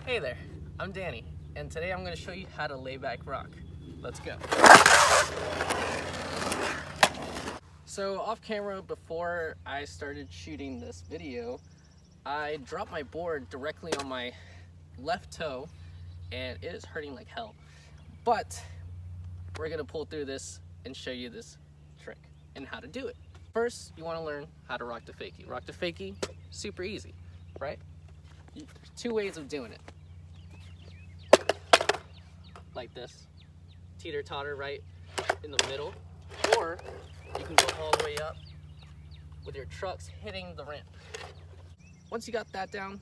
Hey there, I'm Danny, and today I'm going to show you how to lay back rock. Let's go. So off camera, before I started shooting this video, I dropped my board directly on my left toe and it is hurting like hell. But we're going to pull through this and show you this trick and how to do it. First, you want to learn how to rock the fakie. Rock the fakie, super easy, right? There's two ways of doing it. Like this, teeter-totter right in the middle, or you can go all the way up with your trucks hitting the ramp. Once you got that down,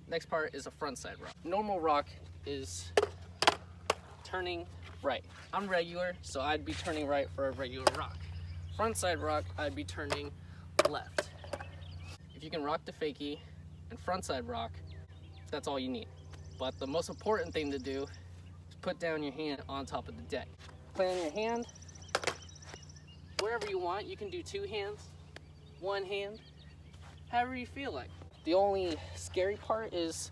next part is a frontside rock. Normal rock is turning right. I'm regular, so I'd be turning right for a regular rock. Frontside rock, I'd be turning left. If you can rock the fakie and frontside rock, that's all you need. But the most important thing to do is put down your hand on top of the deck. Plant your hand wherever you want. You can do two hands, one hand, however you feel like. The only scary part is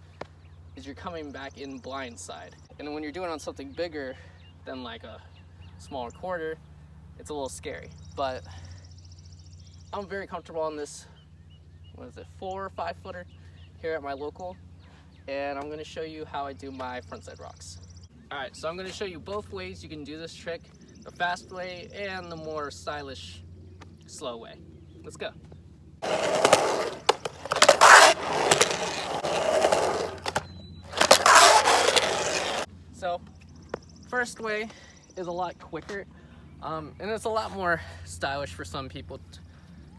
you're coming back in blind side. And when you're doing it on something bigger than like a smaller quarter, it's a little scary. But I'm very comfortable on this, 4 or 5 footer here at my local. And I'm gonna show you how I do my frontside rocks. All right, so I'm gonna show you both ways you can do this trick, the fast way and the more stylish, slow way. Let's go. So, first way is a lot quicker, and it's a lot more stylish for some people,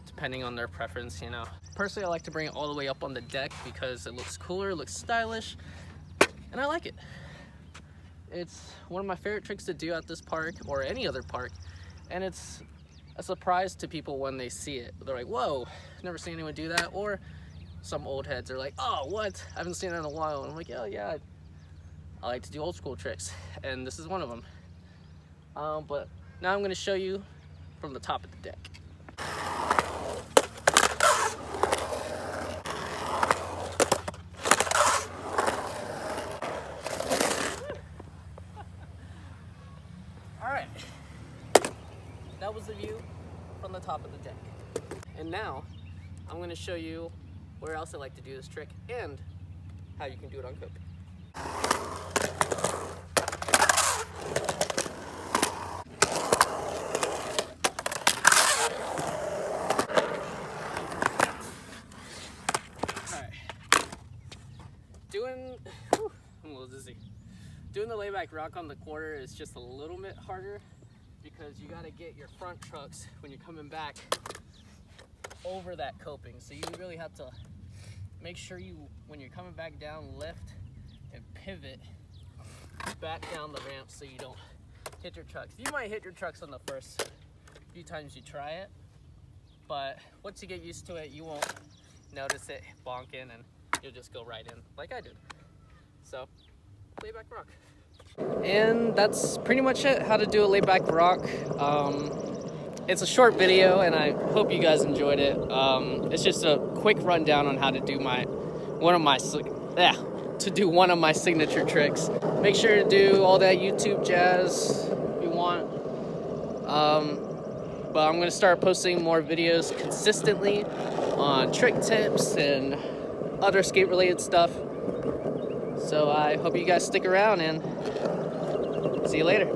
depending on their preference, you know. Personally, I like to bring it all the way up on the deck because it looks cooler, it looks stylish, and I like it. It's one of my favorite tricks to do at this park or any other park, and it's a surprise to people when they see it. They're like, whoa, never seen anyone do that. Or some old heads are like, oh, what? I haven't seen it in a while. And I'm like, oh yeah, I like to do old school tricks, and this is one of them. But now I'm gonna show you from the top of the deck. Alright, that was the view from the top of the deck. And now, I'm gonna show you where else I like to do this trick and how you can do it on coping. I'm a little dizzy. Doing the layback rock on the quarter is just a little bit harder because you got to get your front trucks when you're coming back over that coping. So you really have to make sure you, when you're coming back down, lift and pivot back down the ramp so you don't hit your trucks. You might hit your trucks on the first few times you try it, but once you get used to it, you won't notice it bonking and you'll just go right in like I did. So, layback rock. And that's pretty much it, how to do a layback rock. It's a short video and I hope you guys enjoyed it. It's just a quick rundown on how to do one of my signature tricks. Make sure to do all that YouTube jazz if you want. But I'm gonna start posting more videos consistently on trick tips and other skate related stuff. So I hope you guys stick around and see you later.